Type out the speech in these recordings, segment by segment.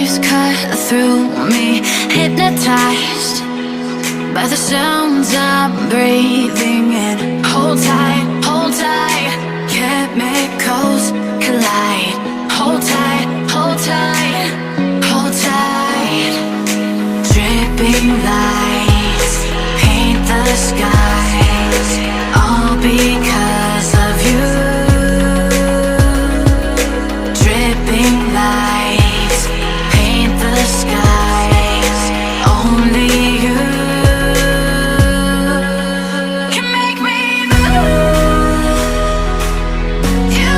waves cut through me, hypnotized by the sounds I'm breathing in. Hold tight, hold tight, chemicals collide. Hold tight, hold tight, hold tight. Dripping lights paint the skies, all because of you. Dripping lights paint the skies, only you can make me move. You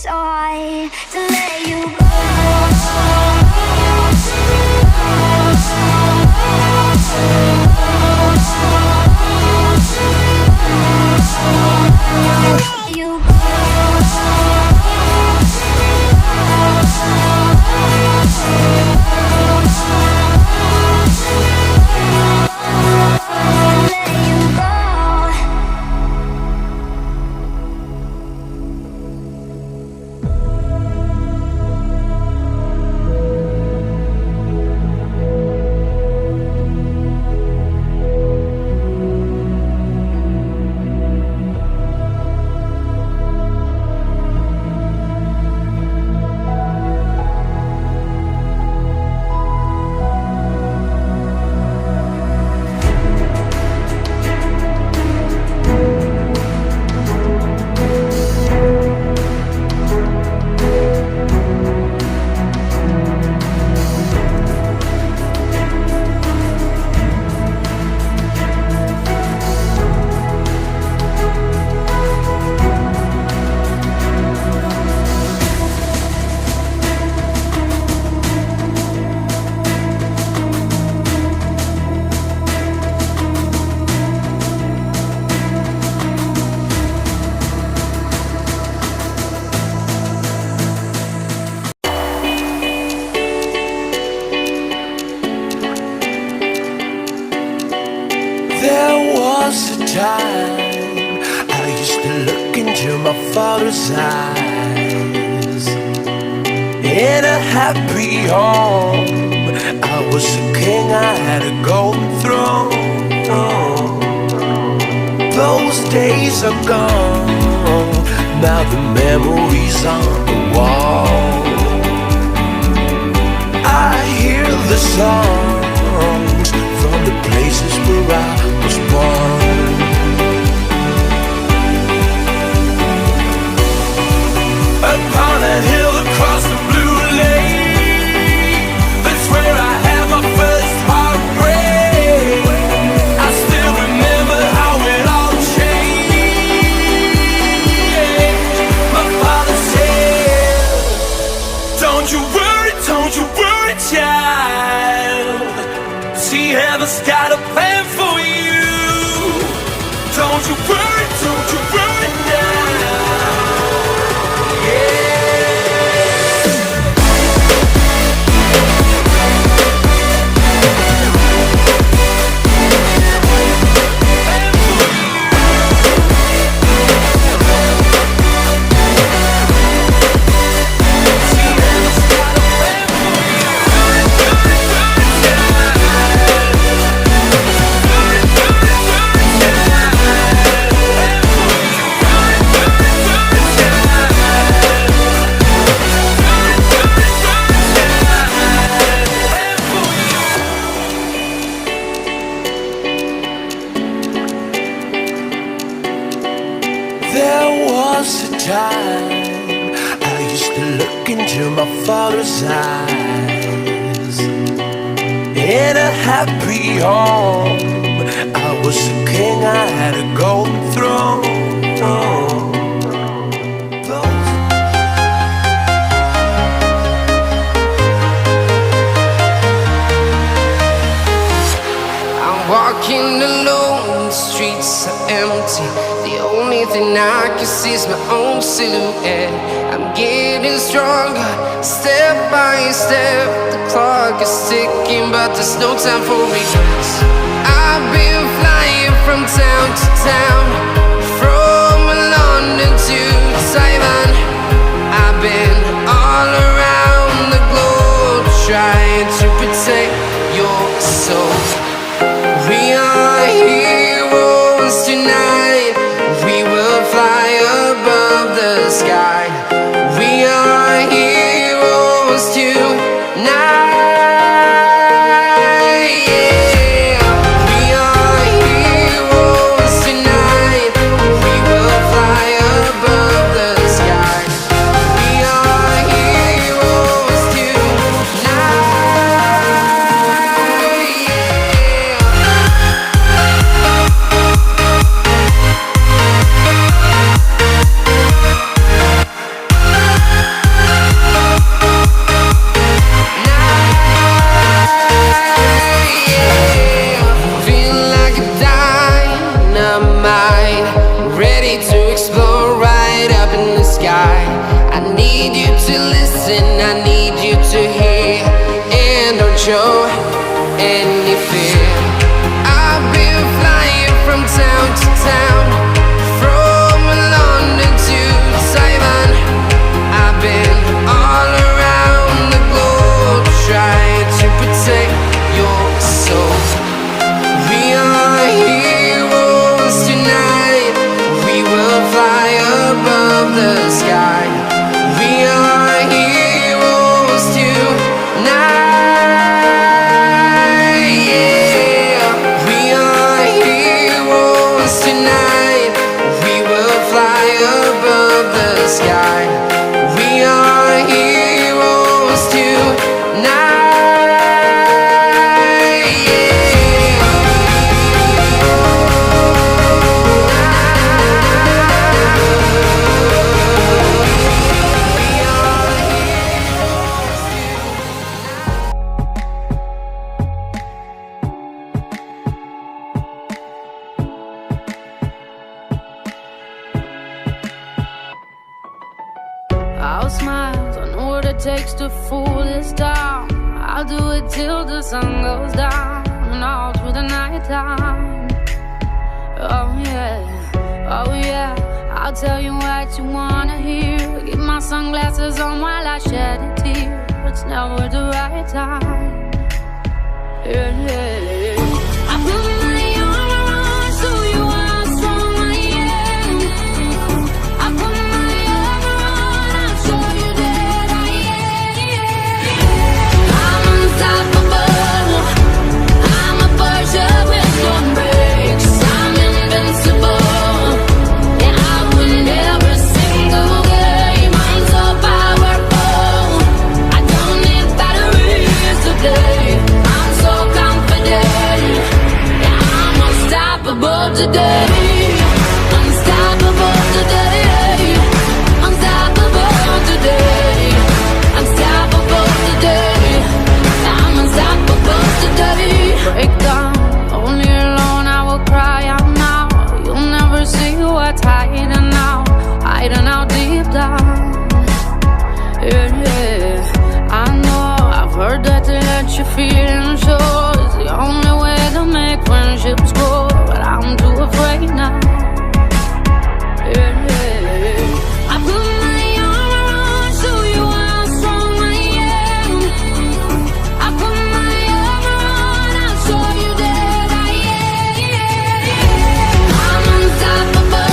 sorry to let you go. You go. There was a time I used to look into my father's eyes. In a happy home, I was a king, I had a golden throne. Those days are gone, now the memories on the wall. I hear the songs from the places where I was born. Upon a hill across the blue lake, that's where I had my first heartbreak. I still remember how it all changed. My father said, don't you worry, child. See, heaven's got a plan for you. Don't you worry now. There was a time I used to look into my father's eyes. In a happy home, I was a king, I had a golden throne. I'm walking alone, the streets are empty. The only thing I can see is my own silhouette. I'm getting stronger, step by step. The clock is ticking, but there's no time for regrets. I've been flying from town to town, from London to Taiwan. I've been all around the globe, trying to protect your soul. We are heroes tonight. We will fly above the sky. We are heroes tonight. Yeah. We are heroes tonight. We will fly above the sky. I'll smile, I know what it takes to fool this town. I'll do it till the sun goes down and all through the night time. Oh yeah, I'll tell you what you wanna hear. Keep my sunglasses on while I shed a tear. It's never the right time. Yeah. I put my arm around so you are strong, I am. I put my arm around, I'll show you that I am. I'm unstoppable. I'm a Porsche with no brakes. I'm invincible. Yeah, I win every single game. I'm so powerful. I don't need batteries to play. I'm so confident. Yeah, I'm unstoppable today. Unstoppable today. Unstoppable today. Unstoppable today. I'm unstoppable today. Break down, only alone I will cry out now. You'll never see what's hiding out deep down. Yeah, I know, I've heard that to let you feel and show is the only way to make friendships grow, but I'm too afraid now. Yeah, I put my arm around so you are strong, I am. I put my arm around, I'll show you that I am. I'm unstoppable.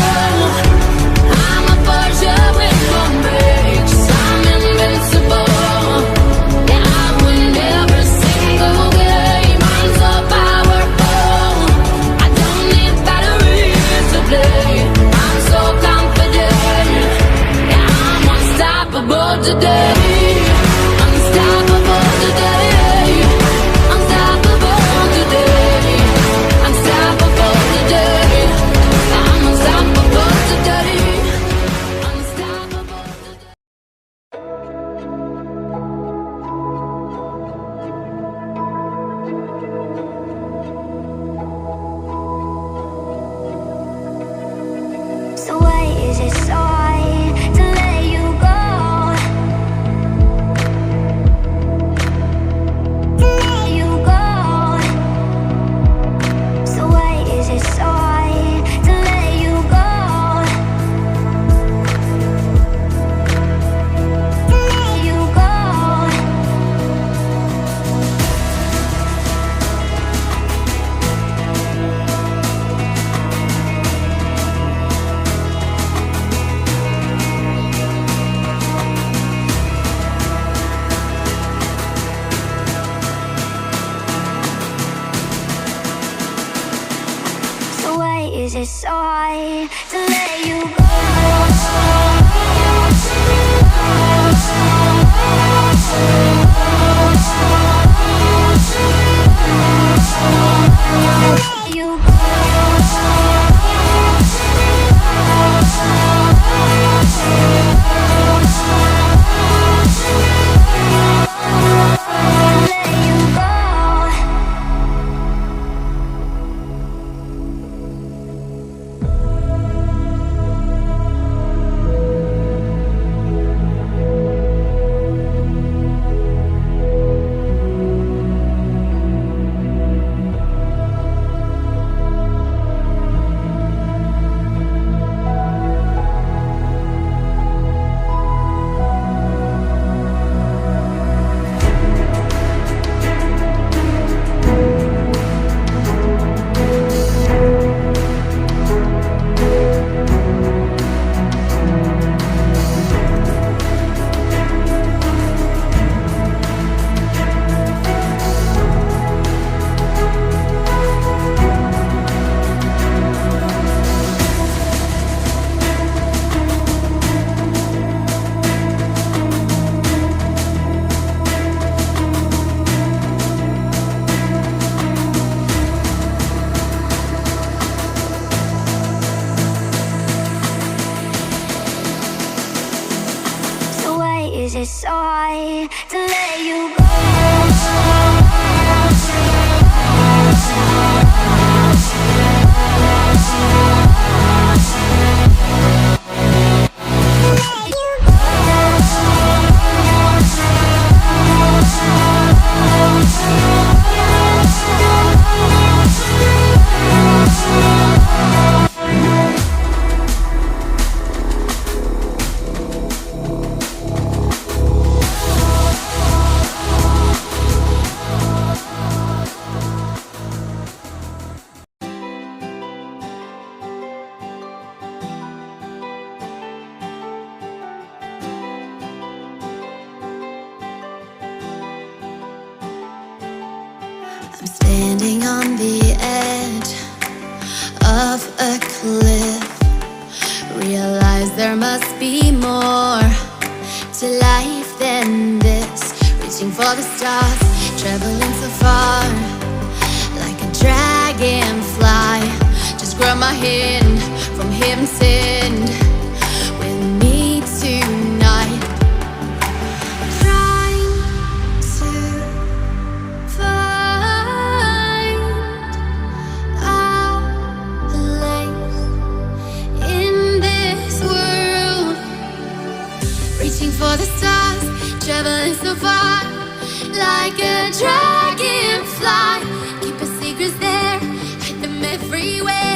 I'm a Porsche with no brakes. I'm invincible. Yeah, I win every single game. I'm so powerful. I don't need batteries to play. I'm so confident. Yeah, I'm unstoppable today. Unstoppable today. Unstoppable today. Unstoppable today. I'm unstoppable today. Unstoppable today. So why is it so hard to let you go? To let you go. So why is it so hard to let you go? To let you go. So why is it so hard to let you go? Let you let you go. Is it so hard to let you go? Standing on the edge of a cliff, realize there must be more to life than this. Reaching for the stars, traveling so far, like a dragonfly. Just grab my hand from heaven's end with me tonight. Trying to find our place in this world. Reaching for the stars, traveling so far, like a dragonfly. Keep our secrets there, hide them everywhere.